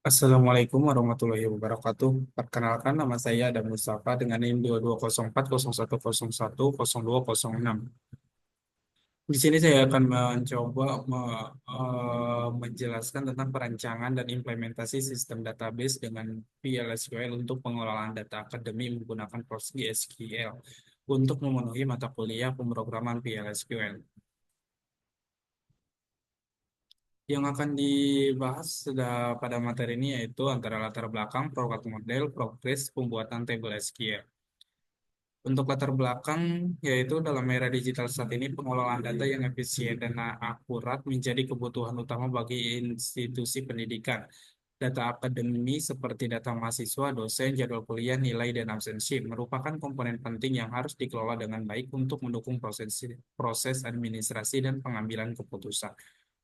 Assalamualaikum warahmatullahi wabarakatuh. Perkenalkan nama saya Adam Mustafa dengan NIM 220401010206. Di sini saya akan mencoba menjelaskan tentang perancangan dan implementasi sistem database dengan PLSQL untuk pengelolaan data akademik menggunakan PostgreSQL untuk memenuhi mata kuliah pemrograman PLSQL. Yang akan dibahas sudah pada materi ini yaitu antara latar belakang, produk model, progres pembuatan tabel SQL. Untuk latar belakang, yaitu dalam era digital saat ini, pengelolaan data yang efisien dan akurat menjadi kebutuhan utama bagi institusi pendidikan. Data akademi seperti data mahasiswa, dosen, jadwal kuliah, nilai, dan absensi merupakan komponen penting yang harus dikelola dengan baik untuk mendukung proses administrasi dan pengambilan keputusan.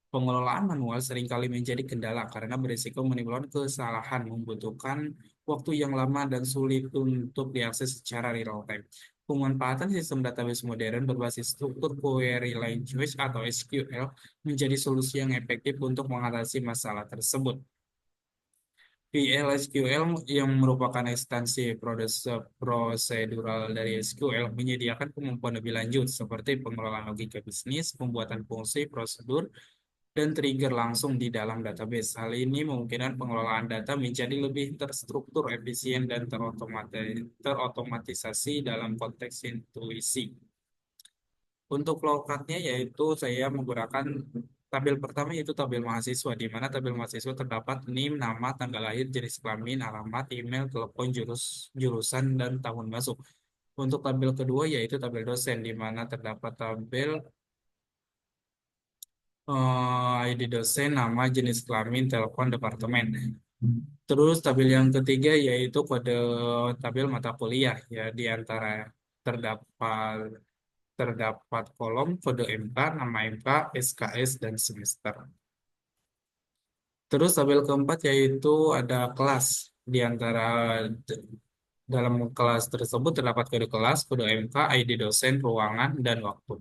Pengelolaan manual seringkali menjadi kendala karena berisiko menimbulkan kesalahan, membutuhkan waktu yang lama dan sulit untuk diakses secara real time. Pemanfaatan sistem database modern berbasis struktur query language atau SQL menjadi solusi yang efektif untuk mengatasi masalah tersebut. PLSQL yang merupakan ekstensi prosedural dari SQL menyediakan kemampuan lebih lanjut seperti pengelolaan logika bisnis, pembuatan fungsi, prosedur, dan trigger langsung di dalam database. Hal ini memungkinkan pengelolaan data menjadi lebih terstruktur, efisien, dan terotomatisasi dalam konteks intuisi. Untuk flowchartnya yaitu saya menggunakan tabel pertama yaitu tabel mahasiswa, di mana tabel mahasiswa terdapat NIM, nama, tanggal lahir, jenis kelamin, alamat, email, telepon, jurusan, dan tahun masuk. Untuk tabel kedua yaitu tabel dosen, di mana terdapat tabel ID dosen, nama, jenis kelamin, telepon, departemen. Terus tabel yang ketiga yaitu kode tabel mata kuliah ya di antara terdapat terdapat kolom kode MK, nama MK, SKS dan semester. Terus tabel keempat yaitu ada kelas di antara dalam kelas tersebut terdapat kode kelas, kode MK, ID dosen, ruangan dan waktu.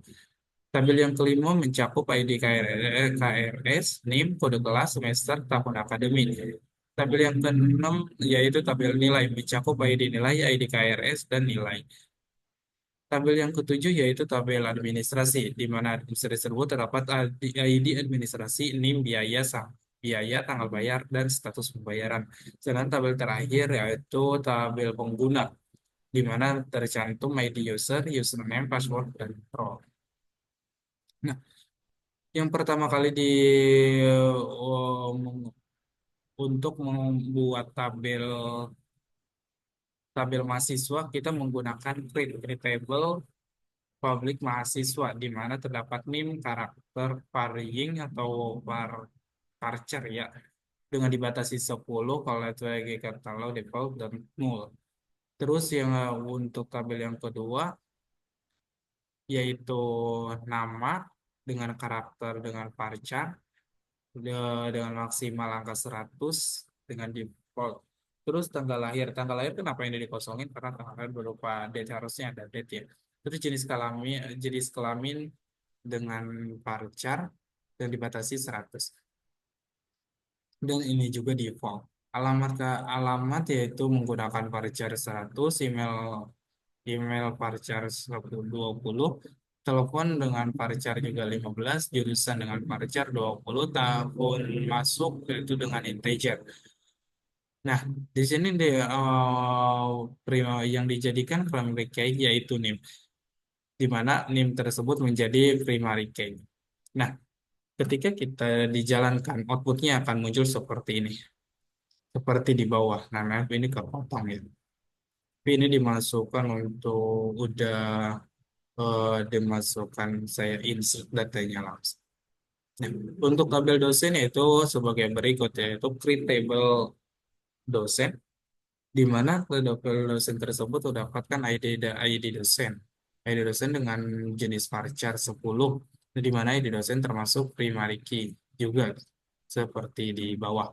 Tabel yang kelima mencakup ID KRS, NIM, kode kelas, semester, tahun akademik. Tabel yang keenam yaitu tabel nilai, mencakup ID nilai, ID KRS, dan nilai. Tabel yang ketujuh yaitu tabel administrasi, di mana administrasi tersebut terdapat ID administrasi, NIM, biaya, tanggal bayar, dan status pembayaran. Sedangkan tabel terakhir yaitu tabel pengguna, di mana tercantum ID user, username, password, dan role. Nah, yang pertama kali untuk membuat tabel mahasiswa kita menggunakan create table public mahasiswa di mana terdapat NIM, karakter, varying atau varchar ya dengan dibatasi 10 kalau itu lagi katalog default dan null. Terus yang untuk tabel yang kedua yaitu nama dengan karakter dengan varchar dengan maksimal angka 100 dengan default. Terus tanggal lahir. Tanggal lahir kenapa ini dikosongin? Karena tanggal lahir berupa date harusnya ada date ya. Terus jenis kelamin dengan varchar dan dibatasi 100. Dan ini juga default. Alamat yaitu menggunakan varchar 100, email varchar 120, telepon dengan varchar juga 15, jurusan dengan varchar 20, tahun masuk yaitu dengan integer. Nah, di sini yang dijadikan primary key yaitu NIM, di mana NIM tersebut menjadi primary key. Nah, ketika kita dijalankan, outputnya akan muncul seperti ini, seperti di bawah. Nah, maaf ini kepotong ya. Tapi ini dimasukkan untuk udah dimasukkan saya insert datanya langsung. Nah, untuk tabel dosen yaitu sebagai berikut yaitu create table dosen di mana tabel dosen tersebut mendapatkan ID dosen. ID dosen dengan jenis varchar 10 di mana ID dosen termasuk primary key juga seperti di bawah.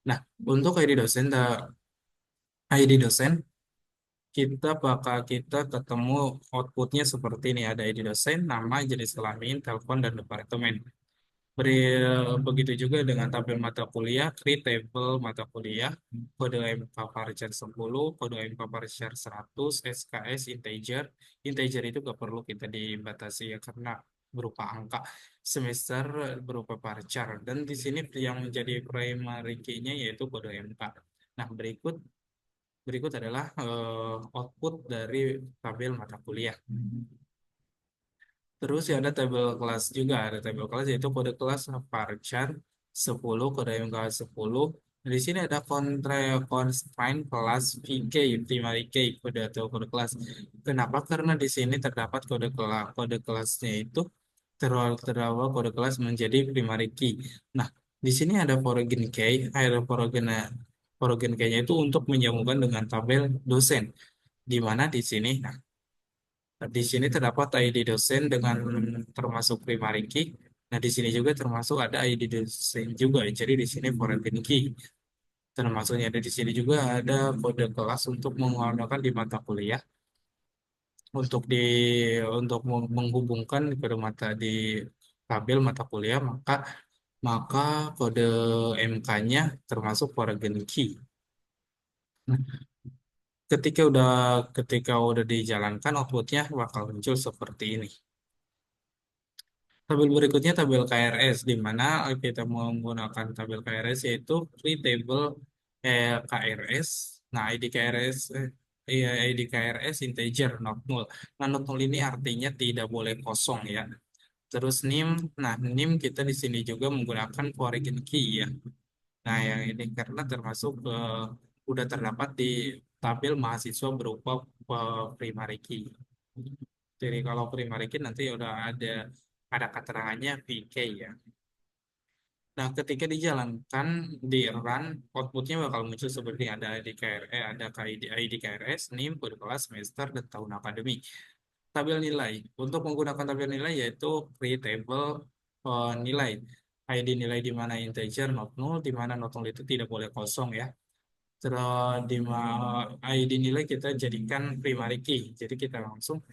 Nah, untuk ID dosen kita ketemu outputnya seperti ini ada ID dosen, nama, jenis kelamin, telepon dan departemen. Begitu juga dengan tabel mata kuliah, create table mata kuliah, kode MK varchar 10, kode MK varchar 100, SKS integer. Integer itu gak perlu kita dibatasi ya karena berupa angka, semester berupa varchar. Dan di sini yang menjadi primary key-nya yaitu kode MK. Nah, berikut berikut adalah output dari tabel mata kuliah. Terus ya ada tabel kelas juga, ada tabel kelas yaitu kode kelas varchar 10, kode MK 10. Di sini ada constraint kelas VK, primary key, kode atau kode kelas. Kenapa? Karena di sini terdapat kode kelasnya itu terbawa kode kelas menjadi primary key. Nah, di sini ada foreign key, ada foreign key-nya itu untuk menyambungkan dengan tabel dosen. Di mana di sini, nah, di sini terdapat ID dosen dengan termasuk primary key. Nah, di sini juga termasuk ada ID dosen juga. Jadi di sini foreign key termasuknya ada di sini juga ada kode kelas untuk menggunakan di mata kuliah untuk di untuk menghubungkan kode mata di tabel mata kuliah maka maka kode MK-nya termasuk foreign key. Nah, ketika udah dijalankan outputnya bakal muncul seperti ini. Tabel berikutnya tabel KRS, di mana kita menggunakan tabel KRS yaitu free table KRS. Nah, ID KRS, iya, ID KRS integer, not null. Nah, not null ini artinya tidak boleh kosong ya. Terus NIM, nah NIM kita di sini juga menggunakan foreign key ya. Nah, yang ini karena termasuk udah terdapat di tabel mahasiswa berupa primary key. Jadi kalau primary key nanti udah ada keterangannya VK ya. Nah, ketika dijalankan di run, outputnya bakal muncul seperti ada ID KRS, ada ID KRS, NIM, kode kelas, semester, dan tahun akademik. Tabel nilai. Untuk menggunakan tabel nilai yaitu create table nilai. ID nilai di mana integer, not null, di mana not null itu tidak boleh kosong ya. Terus ID nilai kita jadikan primary key. Jadi kita langsung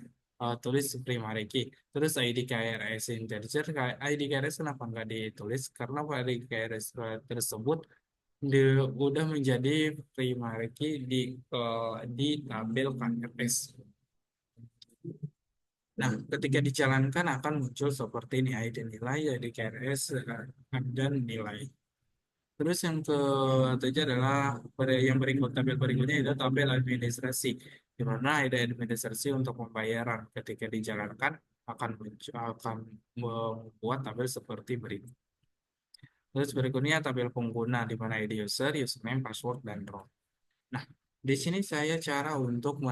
tulis primary key. Terus ID KRS integer, ID KRS kenapa nggak ditulis? Karena ID KRS tersebut udah menjadi primary key di tabel KRS. Nah, ketika dijalankan akan muncul seperti ini ID nilai, ID KRS, dan nilai. Terus yang ketiga adalah yang berikut tabel berikutnya itu tabel administrasi, di mana ada administrasi untuk pembayaran. Ketika dijalankan akan membuat tabel seperti berikut. Terus berikutnya tabel pengguna di mana ID user, username, password, dan row. Nah, di sini saya cara untuk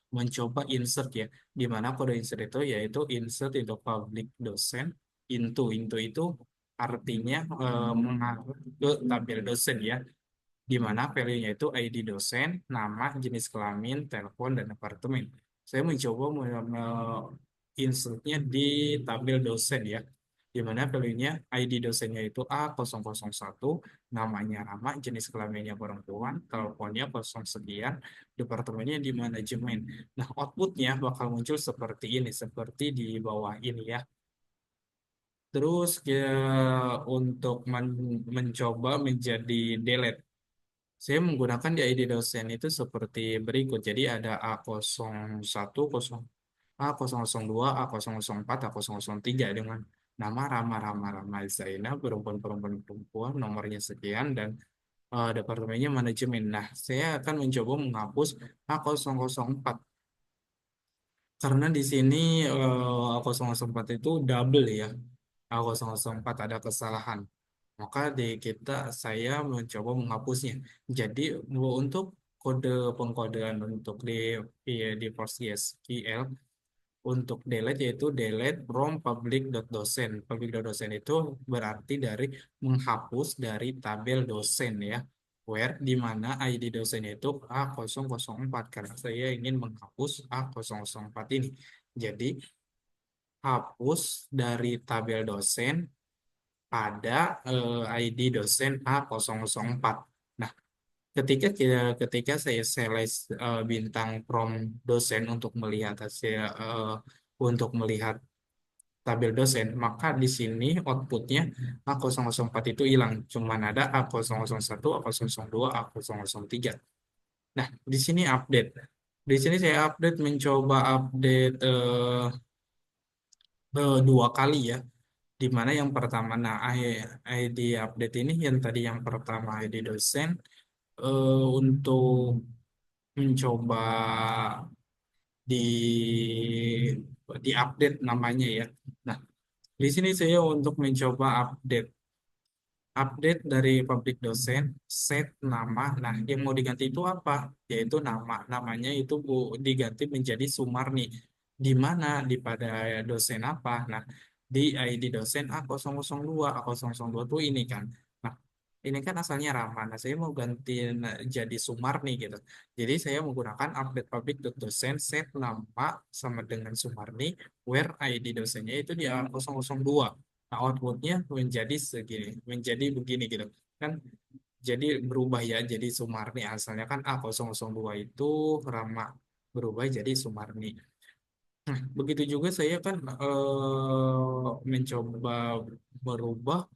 mencoba insert ya, di mana kode insert itu yaitu insert into public dosen into itu artinya mengarah ke tabel dosen ya, di mana value-nya itu ID dosen, nama, jenis kelamin, telepon, dan apartemen. Saya mencoba insertnya di tabel dosen ya, di mana value-nya ID dosennya itu A001, namanya Rama, jenis kelaminnya perempuan, teleponnya 0 sekian, departemennya di manajemen. Nah, outputnya bakal muncul seperti ini, seperti di bawah ini ya. Terus untuk mencoba menjadi delete. Saya menggunakan di ID dosen itu seperti berikut. Jadi ada A01, A002, A004, A003 dengan nama Rama Zainab, perempuan, nomornya sekian, dan departemennya manajemen. Nah, saya akan mencoba menghapus A004 karena di sini A004 itu double ya. A004 ada kesalahan. Maka saya mencoba menghapusnya. Jadi untuk kode pengkodean untuk di PostgreSQL untuk delete yaitu delete from public.dosen. Public.dosen itu berarti dari menghapus dari tabel dosen ya. Where di mana ID dosennya itu A004 karena saya ingin menghapus A004 ini. Jadi hapus dari tabel dosen pada ID dosen A004. Nah, ketika saya select bintang from dosen untuk melihat hasil untuk melihat tabel dosen, maka di sini outputnya A004 itu hilang. Cuman ada A001, A002, A003. Nah, di sini update. Di sini saya update mencoba update dua kali ya. Di mana yang pertama, nah ID update ini yang tadi yang pertama ID dosen untuk mencoba di update namanya ya. Nah, di sini saya untuk mencoba update dari public dosen, set nama. Nah, yang mau diganti itu apa? Yaitu nama. Namanya itu diganti menjadi Sumarni. Di mana? Di pada dosen apa? Nah, di ID dosen A002. A002 tuh ini kan. Nah, ini kan asalnya Rama. Nah, saya mau gantiin jadi Sumarni gitu. Jadi saya menggunakan update public dosen set nama sama dengan Sumarni, where ID dosennya itu di A002. Nah, outputnya menjadi segini, menjadi begini gitu. Kan jadi berubah ya, jadi Sumarni asalnya kan A002 itu Rama, berubah jadi Sumarni. Nah, begitu juga saya kan mencoba merubah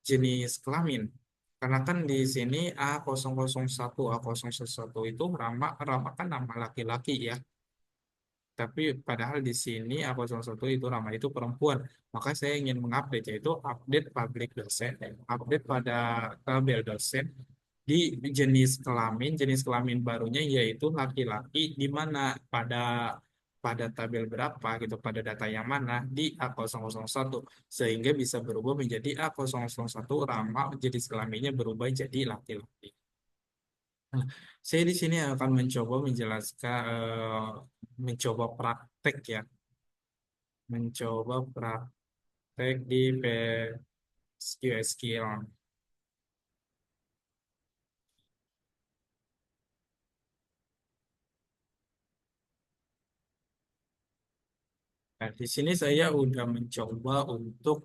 jenis kelamin. Karena kan di sini A001, A001 itu Rama, Rama kan nama laki-laki ya. Tapi padahal di sini A01 itu nama itu perempuan. Maka saya ingin mengupdate yaitu update public dosen, update pada tabel dosen di jenis kelamin barunya yaitu laki-laki di mana pada pada tabel berapa gitu pada data yang mana di A001 sehingga bisa berubah menjadi A001 Rama jenis kelaminnya berubah jadi laki-laki. Nah, saya di sini akan mencoba menjelaskan, mencoba praktek ya, mencoba praktek di PSQL. Nah, di sini saya udah mencoba untuk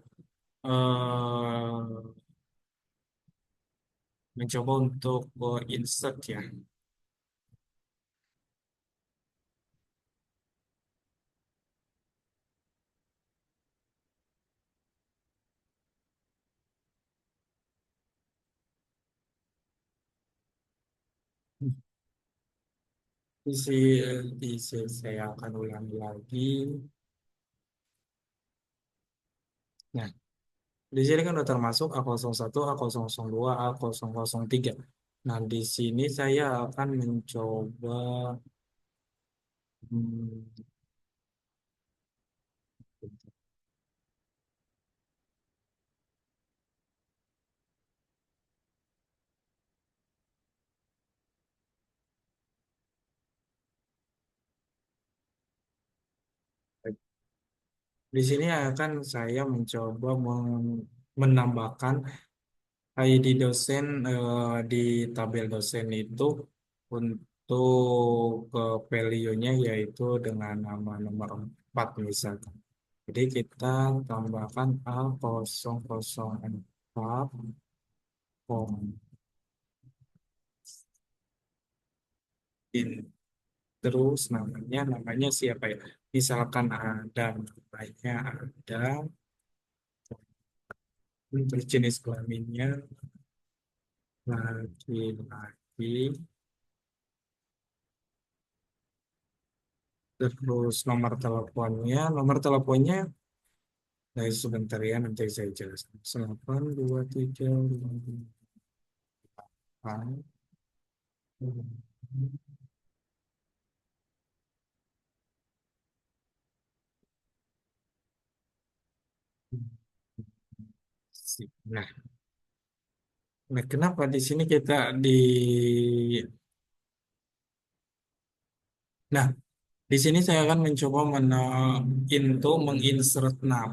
eh, insert ya. Saya akan ulangi lagi. Nah, di sini kan udah termasuk A01, A002, A003. Nah, di sini saya akan mencoba hmm, di sini akan saya mencoba menambahkan ID dosen di tabel dosen itu untuk value-nya yaitu dengan nama nomor 4 misalkan. Jadi kita tambahkan A004 terus namanya siapa ya? Misalkan ada namanya ada terus jenis kelaminnya laki-laki terus nomor teleponnya nah sebentar ya nanti saya jelaskan 82358. Nah, kenapa di sini kita di nah di sini saya akan mencoba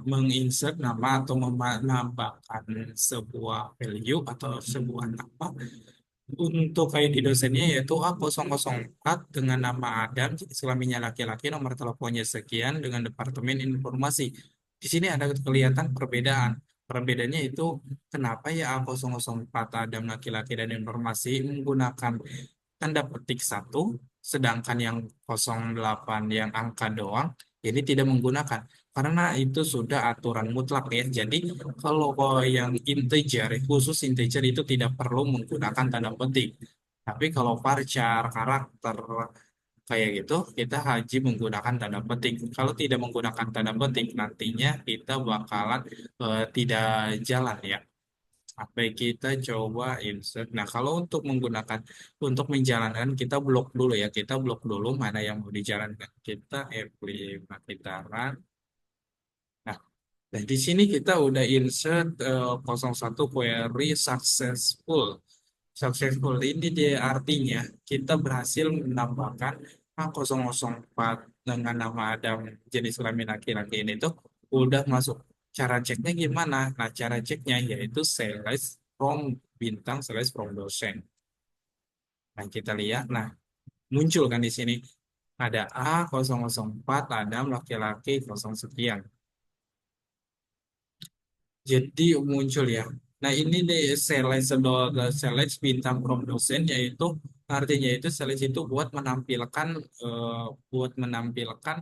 menginsert nama atau menambahkan sebuah value atau sebuah nama untuk ID dosennya yaitu A004 dengan nama Adam, jenis kelaminnya laki-laki, nomor teleponnya sekian dengan Departemen Informasi. Di sini ada kelihatan perbedaan. Perbedaannya itu kenapa ya A004 Adam laki-laki dan informasi menggunakan tanda petik satu, sedangkan yang 08 yang angka doang Ini tidak menggunakan karena itu sudah aturan mutlak ya. Jadi kalau yang integer, khusus integer itu tidak perlu menggunakan tanda petik. Tapi kalau varchar, karakter kayak gitu, kita wajib menggunakan tanda petik. Kalau tidak menggunakan tanda petik, nantinya kita bakalan tidak jalan ya. Sampai kita coba insert. Nah, kalau untuk menjalankan kita blok dulu ya. Kita blok dulu mana yang mau dijalankan. Kita F5 kita run. Nah, dan di sini kita udah insert 01 query successful. Successful ini dia artinya kita berhasil menambahkan A004 dengan nama Adam jenis kelamin laki-laki ini tuh udah masuk. Cara ceknya gimana? Nah, cara ceknya yaitu select from bintang select from dosen. Nah, kita lihat. Nah, muncul kan di sini ada A004 Adam laki-laki 0 sekian. Jadi muncul ya. Nah ini nih select bintang from dosen yaitu artinya itu select itu eh, buat menampilkan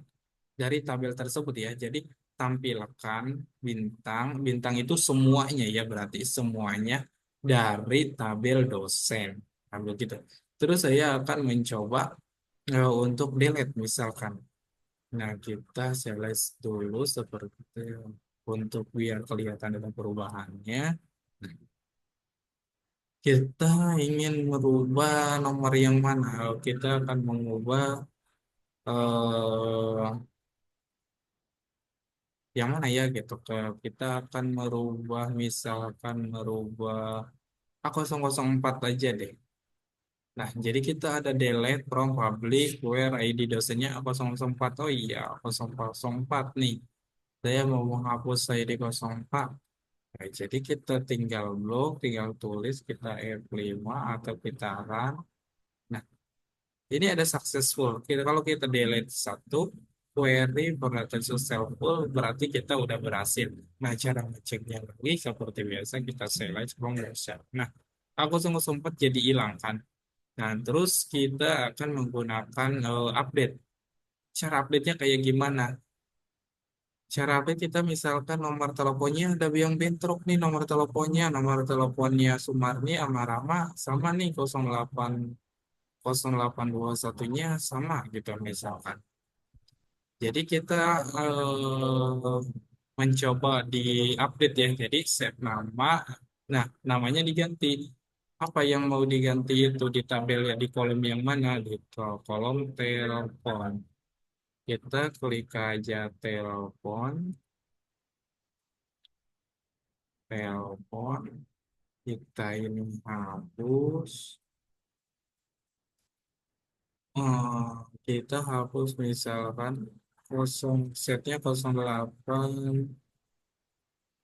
dari tabel tersebut ya. Jadi tampilkan bintang itu semuanya ya berarti semuanya dari tabel dosen. Nah, begitu. Terus saya akan mencoba untuk delete misalkan. Nah, kita select dulu seperti itu untuk biar kelihatan ada perubahannya. Nah, kita ingin merubah nomor yang mana? Kita akan mengubah yang mana ya gitu. Kita akan merubah misalkan merubah A004 aja deh. Nah, jadi kita ada delete from public where ID dosennya A004. Oh iya, A004 nih. Saya mau menghapus ID 04. Nah, jadi kita tinggal blok, tinggal tulis, kita F5 atau kita run. Nah, ini ada successful. Kalau kita delete satu, query berarti successful, berarti kita udah berhasil. Nah, cara ngeceknya lagi seperti biasa kita select from browser. Nah, aku sempat jadi hilang kan. Nah, terus kita akan menggunakan update. Cara update-nya kayak gimana? Cara update kita misalkan nomor teleponnya ada yang bentrok nih nomor teleponnya Sumarni sama Rama sama nih 08 0821-nya sama gitu misalkan. Jadi kita mencoba di update ya. Jadi set nama. Nah, namanya diganti. Apa yang mau diganti itu di tabel ya di kolom yang mana? Di kolom telepon. Kita klik aja telepon, telepon. Kita ini hapus. Oh, kita hapus misalkan setnya 08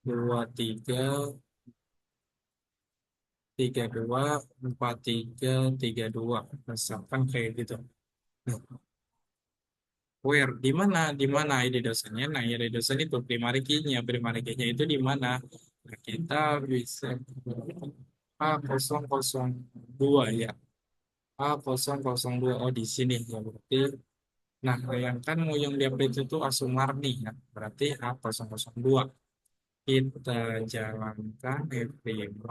22 33 43 misalkan kayak gitu. Nah, where di mana ID dosennya? Nah, ID dosen itu primary key-nya itu di mana? Nah, kita bisa A002 ya. A002 oh di sini ya berarti. Nah, bayangkan mau yang diupdate itu Asumarni ya. Berarti A002. Kita jalankan F5,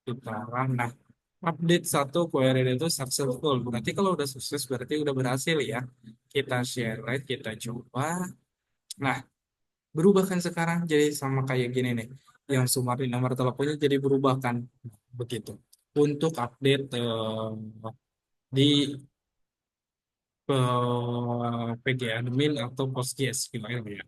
kita run. Nah, update satu query itu successful. Berarti kalau udah sukses berarti udah berhasil ya. Kita share, kita coba. Nah, berubah kan sekarang jadi sama kayak gini nih. Yang Sumarni nomor teleponnya jadi berubah kan. Begitu. Untuk update di PG admin atau PostgreSQL ya.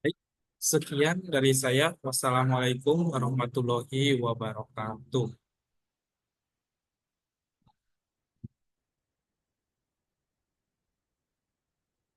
Baik, sekian dari saya. Wassalamualaikum warahmatullahi wabarakatuh.